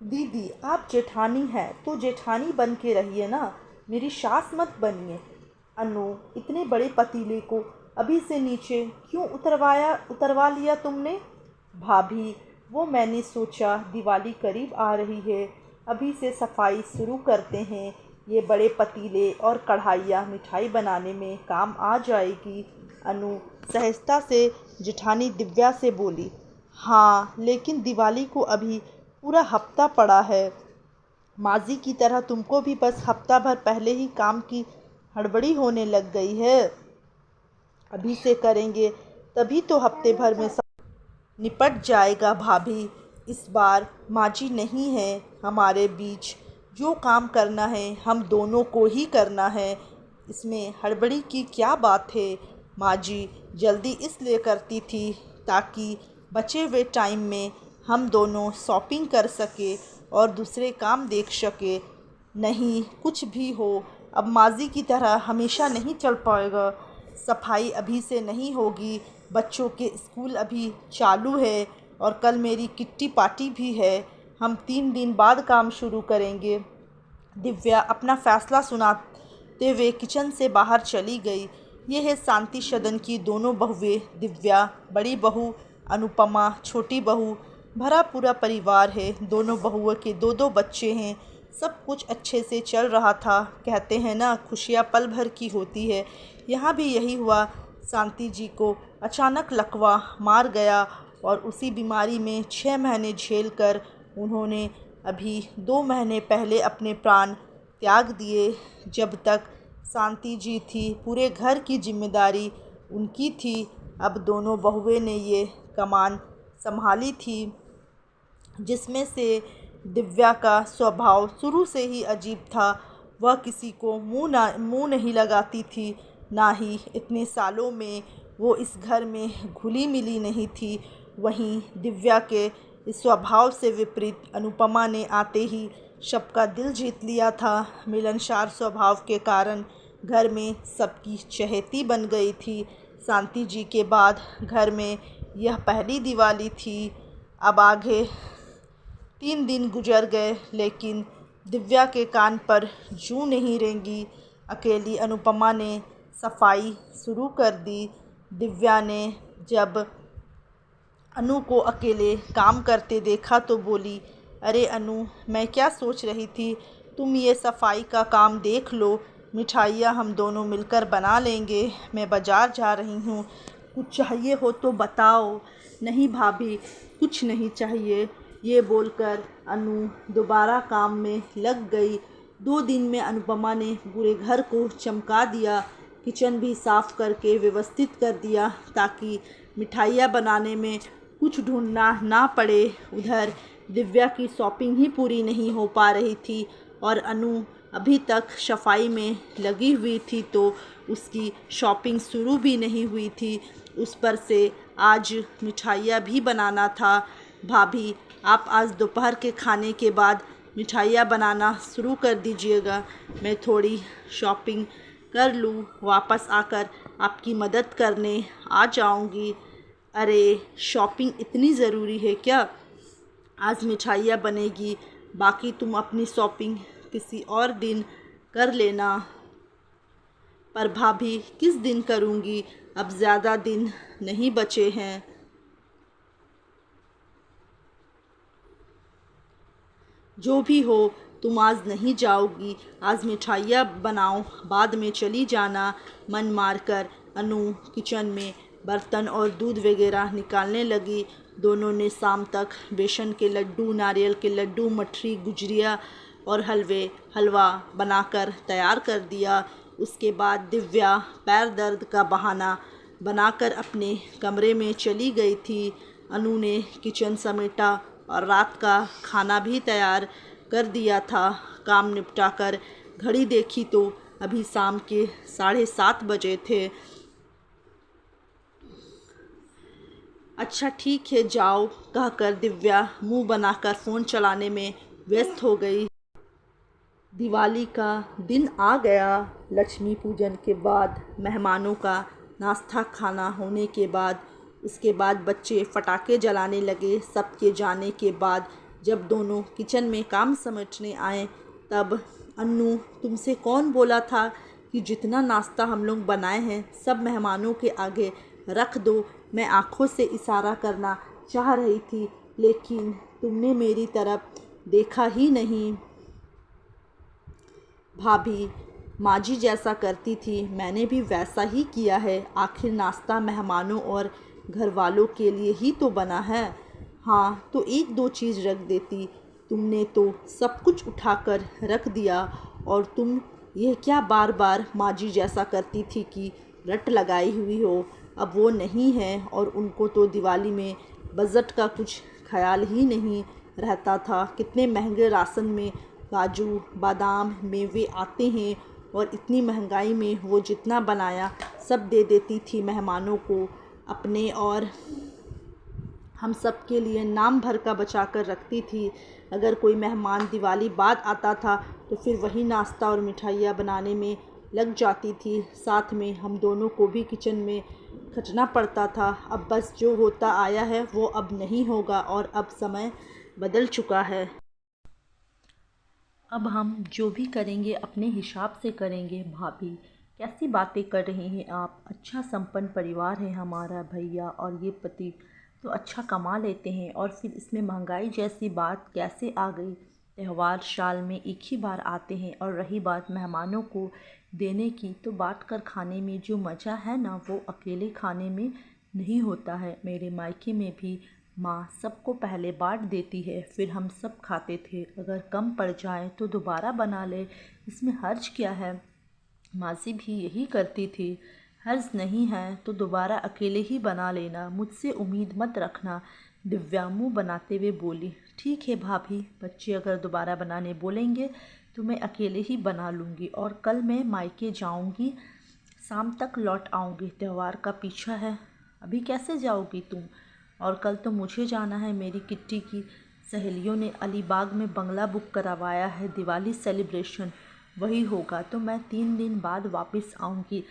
दीदी, आप जेठानी हैं तो जेठानी बन के रहिए ना, मेरी सास मत बनिए। अनु, इतने बड़े पतीले को अभी से नीचे क्यों उतरवा लिया तुमने? भाभी, वो मैंने सोचा दिवाली करीब आ रही है, अभी से सफाई शुरू करते हैं। ये बड़े पतीले और कढ़ाइयाँ मिठाई बनाने में काम आ जाएगी। अनु सहजता से जेठानी दिव्या से बोली। हाँ, लेकिन दिवाली को अभी पूरा हफ्ता पड़ा है। माजी की तरह तुमको भी बस हफ्ता भर पहले ही काम की हड़बड़ी होने लग गई है। अभी से करेंगे तभी तो हफ्ते भर में सब निपट जाएगा। भाभी, इस बार माजी नहीं है हमारे बीच, जो काम करना है हम दोनों को ही करना है। इसमें हड़बड़ी की क्या बात है? माजी जल्दी इसलिए करती थी ताकि बचे हुए टाइम में हम दोनों शॉपिंग कर सके और दूसरे काम देख सके। नहीं, कुछ भी हो, अब माजी की तरह हमेशा नहीं चल पाएगा। सफाई अभी से नहीं होगी, बच्चों के स्कूल अभी चालू है और कल मेरी किट्टी पार्टी भी है। हम 3 दिन बाद काम शुरू करेंगे। दिव्या अपना फैसला सुनाते हुए किचन से बाहर चली गई। ये है शांति सदन की दोनों बहुएं, दिव्या बड़ी बहू, अनुपमा छोटी बहू। भरा पूरा परिवार है, दोनों बहुओं के दो दो बच्चे हैं। सब कुछ अच्छे से चल रहा था। कहते हैं ना, खुशियाँ पल भर की होती है। यहाँ भी यही हुआ। शांति जी को अचानक लकवा मार गया और उसी बीमारी में 6 महीने झेल कर उन्होंने अभी 2 महीने पहले अपने प्राण त्याग दिए। जब तक शांति जी थी, पूरे घर की जिम्मेदारी उनकी थी। अब दोनों बहुएं ने ये कमान संभाली थी, जिसमें से दिव्या का स्वभाव शुरू से ही अजीब था। वह किसी को मुंह नहीं लगाती थी, ना ही इतने सालों में वो इस घर में घुली मिली नहीं थी। वहीं दिव्या के इस स्वभाव से विपरीत अनुपमा ने आते ही सबका दिल जीत लिया था। मिलनसार स्वभाव के कारण घर में सबकी चहेती बन गई थी। शांति जी के बाद घर में यह पहली दिवाली थी। अब आगे 3 दिन गुजर गए, लेकिन दिव्या के कान पर जूं नहीं रेंगी। अकेली अनुपमा ने सफाई शुरू कर दी। दिव्या ने जब अनु को अकेले काम करते देखा तो बोली, अरे अनु, मैं क्या सोच रही थी, तुम ये सफाई का काम देख लो, मिठाइयाँ हम दोनों मिलकर बना लेंगे। मैं बाज़ार जा रही हूँ, कुछ चाहिए हो तो बताओ। नहीं भाभी, कुछ नहीं चाहिए। ये बोलकर अनु दोबारा काम में लग गई। 2 दिन में अनुपमा ने पूरे घर को चमका दिया। किचन भी साफ करके व्यवस्थित कर दिया ताकि मिठाइयाँ बनाने में कुछ ढूंढना ना पड़े। उधर दिव्या की शॉपिंग ही पूरी नहीं हो पा रही थी और अनु अभी तक सफाई में लगी हुई थी, तो उसकी शॉपिंग शुरू भी नहीं हुई थी। उस पर से आज मिठाइयाँ भी बनाना था। भाभी, आप आज दोपहर के खाने के बाद मिठाइयाँ बनाना शुरू कर दीजिएगा, मैं थोड़ी शॉपिंग कर लूँ, वापस आकर आपकी मदद करने आ जाऊँगी। अरे, शॉपिंग इतनी ज़रूरी है क्या? आज मिठाइयाँ बनेगी, बाकी तुम अपनी शॉपिंग किसी और दिन कर लेना। पर भाभी, किस दिन करूँगी? अब ज़्यादा दिन नहीं बचे हैं। जो भी हो, तुम आज नहीं जाओगी, आज मिठाइयाँ बनाओ, बाद में चली जाना। मन मारकर अनु किचन में बर्तन और दूध वगैरह निकालने लगी। दोनों ने शाम तक बेसन के लड्डू, नारियल के लड्डू, मठरी, गुजिया और हलवा बनाकर तैयार कर दिया। उसके बाद दिव्या पैर दर्द का बहाना बनाकर अपने कमरे में चली गई थी। अनु ने किचन समेटा और रात का खाना भी तैयार कर दिया था। काम निपटाकर घड़ी देखी तो अभी शाम के 7:30 बजे थे। अच्छा ठीक है, जाओ, कहकर दिव्या मुंह बनाकर फ़ोन चलाने में व्यस्त हो गई। दिवाली का दिन आ गया। लक्ष्मी पूजन के बाद, मेहमानों का नाश्ता खाना होने के बाद, उसके बाद बच्चे पटाखे जलाने लगे। सबके जाने के बाद जब दोनों किचन में काम समेटने आए तब अन्नू, तुमसे कौन बोला था कि जितना नाश्ता हम लोग बनाए हैं सब मेहमानों के आगे रख दो। मैं आंखों से इशारा करना चाह रही थी लेकिन तुमने मेरी तरफ देखा ही नहीं। भाभी, माँ जी जैसा करती थी मैंने भी वैसा ही किया है। आखिर नाश्ता मेहमानों और घर वालों के लिए ही तो बना है। हाँ तो एक दो चीज़ रख देती, तुमने तो सब कुछ उठाकर रख दिया। और तुम यह क्या बार बार माँ जी जैसा करती थी कि रट लगाई हुई हो। अब वो नहीं है और उनको तो दिवाली में बजट का कुछ ख्याल ही नहीं रहता था। कितने महंगे राशन में काजू बादाम मेवे आते हैं और इतनी महंगाई में वो जितना बनाया सब दे देती थी मेहमानों को अपने, और हम सब के लिए नाम भर का बचा कर रखती थी। अगर कोई मेहमान दिवाली बाद आता था तो फिर वही नाश्ता और मिठाइयाँ बनाने में लग जाती थी। साथ में हम दोनों को भी किचन में खटना पड़ता था। अब बस जो होता आया है वो अब नहीं होगा और अब समय बदल चुका है। अब हम जो भी करेंगे अपने हिसाब से करेंगे। भाभी, कैसी बातें कर रही हैं आप। अच्छा संपन्न परिवार है हमारा भैया, और ये पति तो अच्छा कमा लेते हैं और फिर इसमें महंगाई जैसी बात कैसे आ गई। त्यौहार साल में एक ही बार आते हैं, और रही बात मेहमानों को देने की, तो बांट कर खाने में जो मज़ा है ना वो अकेले खाने में नहीं होता है। मेरे मायके में भी माँ सबको पहले बांट देती है फिर हम सब खाते थे। अगर कम पड़ जाए तो दोबारा बना ले, इसमें हर्ज क्या है। मासी भी यही करती थी। हर्ज नहीं है तो दोबारा अकेले ही बना लेना, मुझसे उम्मीद मत रखना। दिव्या मुँह बनाते हुए बोली। ठीक है भाभी, बच्चे अगर दोबारा बनाने बोलेंगे तो मैं अकेले ही बना लूँगी, और कल मैं मायके जाऊँगी, शाम तक लौट आऊँगी। त्यौहार का पीछा है, अभी कैसे जाओगी तुम। और कल तो मुझे जाना है। मेरी किट्टी की सहेलियों ने अलीबाग में बंगला बुक करवाया है, दिवाली सेलिब्रेशन वही होगा, तो मैं 3 दिन बाद वापस आऊँगी।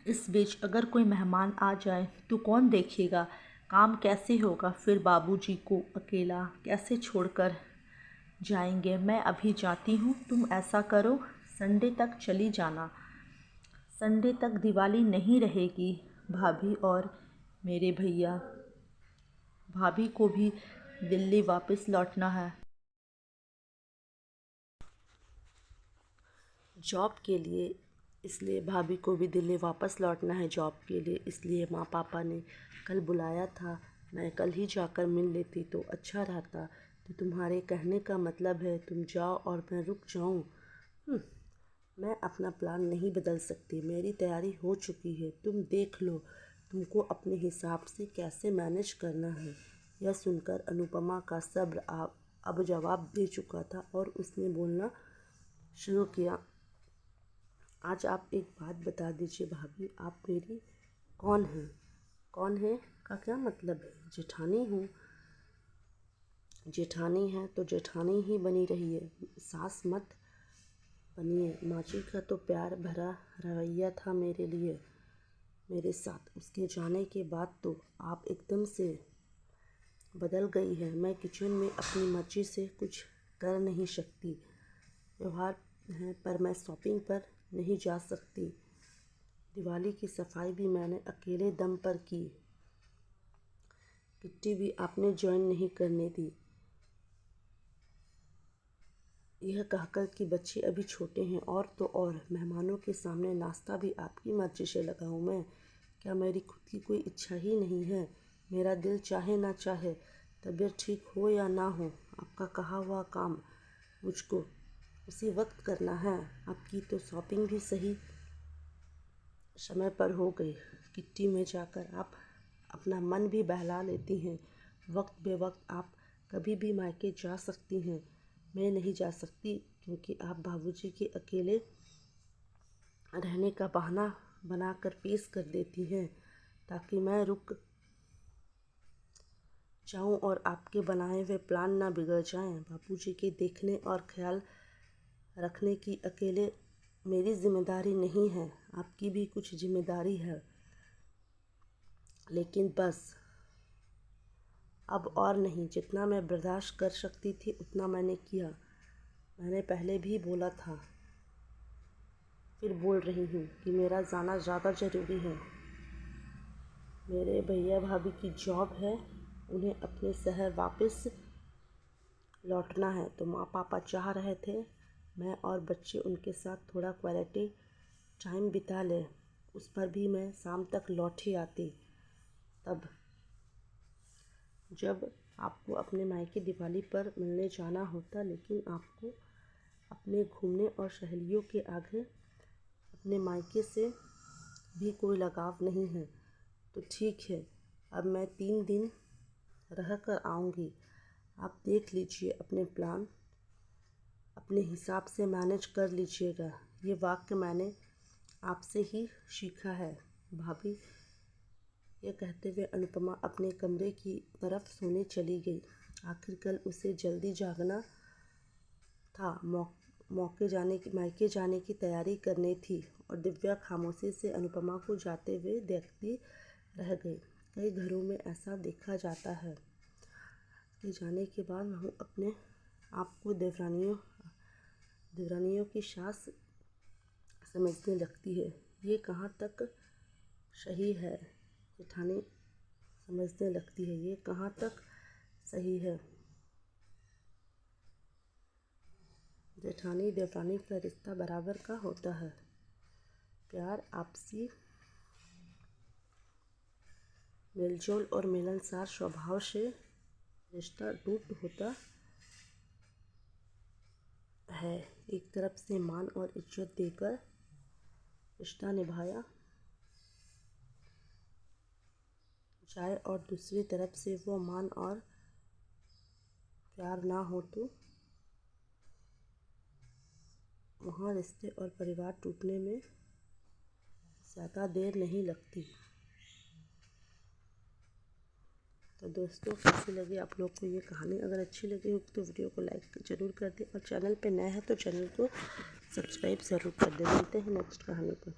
इस बीच अगर कोई मेहमान आ जाए तो कौन देखेगा, काम कैसे होगा। फिर बाबूजी को अकेला कैसे छोड़कर जाएंगे। मैं अभी जाती हूँ, तुम ऐसा करो संडे तक चली जाना। संडे तक दिवाली नहीं रहेगी भाभी, और मेरे भैया भाभी को भी दिल्ली वापस लौटना है जॉब के लिए, इसलिए भाभी को भी दिल्ली वापस लौटना है जॉब के लिए। इसलिए माँ पापा ने कल बुलाया था। मैं कल ही जाकर मिल लेती तो अच्छा रहता। तो तुम्हारे कहने का मतलब है तुम जाओ और मैं रुक जाऊँ। मैं अपना प्लान नहीं बदल सकती, मेरी तैयारी हो चुकी है। तुम देख लो तुमको अपने हिसाब से कैसे मैनेज करना है। यह सुनकर अनुपमा का सब्र अब जवाब दे चुका था और उसने बोलना शुरू किया। आज आप एक बात बता दीजिए भाभी, आप मेरी कौन हैं। कौन है का क्या मतलब है। जेठानी हूँ। जेठानी है तो जेठानी ही बनी रहिए, सास मत बनिए। माची का तो प्यार भरा रवैया था मेरे लिए, मेरे साथ। उसके जाने के बाद तो आप एकदम से बदल गई है। मैं किचन में अपनी मर्जी से कुछ कर नहीं सकती। त्योहार है पर मैं शॉपिंग पर नहीं जा सकती। दिवाली की सफाई भी मैंने अकेले दम पर की। किट्टी भी आपने ज्वाइन नहीं करने दी। यह कहकर कि बच्चे अभी छोटे हैं, और तो और मेहमानों के सामने नाश्ता भी आपकी मर्जी से लगाऊं मैं। क्या मेरी खुद की कोई इच्छा ही नहीं है। मेरा दिल चाहे ना चाहे, तबीयत ठीक हो या ना हो, आपका कहा हुआ काम मुझको उसी वक्त करना है। आपकी तो शॉपिंग भी सही समय पर हो गई। किट्टी में जाकर आप अपना मन भी बहला लेती हैं। वक्त बे वक्त आप कभी भी मायके जा सकती हैं। मैं नहीं जा सकती क्योंकि आप बाबूजी के अकेले रहने का बहाना बनाकर पेश कर देती हैं ताकि मैं रुक जाऊं और आपके बनाए हुए प्लान ना बिगड़ जाएं। बाबूजी के देखने और ख्याल रखने की अकेले मेरी जिम्मेदारी नहीं है, आपकी भी कुछ जिम्मेदारी है। लेकिन बस अब और नहीं। जितना मैं बर्दाश्त कर सकती थी उतना मैंने किया। मैंने पहले भी बोला था, फिर बोल रही हूँ कि मेरा जाना ज़्यादा ज़रूरी है। मेरे भैया भाभी की जॉब है, उन्हें अपने शहर वापस लौटना है, तो माँ पापा चाह रहे थे मैं और बच्चे उनके साथ थोड़ा क्वालिटी टाइम बिता लें। उस पर भी मैं शाम तक लौट ही आती। तब जब आपको अपने मायके दिवाली पर मिलने जाना होता, लेकिन आपको अपने घूमने और सहेलियों के आगे अपने मायके से भी कोई लगाव नहीं है, तो ठीक है, अब मैं 3 दिन रह कर आऊँगी। आप देख लीजिए अपने प्लान, अपने हिसाब से मैनेज कर लीजिएगा। ये वाक्य मैंने आपसे ही सीखा है भाभी। यह कहते हुए अनुपमा अपने कमरे की तरफ सोने चली गई। आखिर कल उसे जल्दी जागना था, मायके जाने की तैयारी करनी थी, और दिव्या खामोशी से अनुपमा को जाते हुए देखती रह गई। कई घरों में ऐसा देखा जाता है कि जाने के बाद बहू अपने आप को देवरानियों की सास समझने लगती है। ये कहाँ तक सही है? जेठानी समझने लगती है, ये कहाँ तक सही है? जेठानी देवरानी का रिश्ता बराबर का होता है। प्यार, आपसी मेलजोल और मिलनसार स्वभाव से रिश्ता टूट होता है। एक तरफ से मान और इज्जत देकर रिश्ता निभाया जाए और दूसरी तरफ से वो मान और प्यार ना हो, तो वहाँ रिश्ते और परिवार टूटने में ज़्यादा देर नहीं लगती। तो दोस्तों, कैसी लगी आप लोग को ये कहानी? अगर अच्छी लगी हो तो वीडियो को लाइक ज़रूर कर दें, और चैनल पे नए हैं तो चैनल को सब्सक्राइब ज़रूर कर दें। मिलते हैं नेक्स्ट कहानी पर।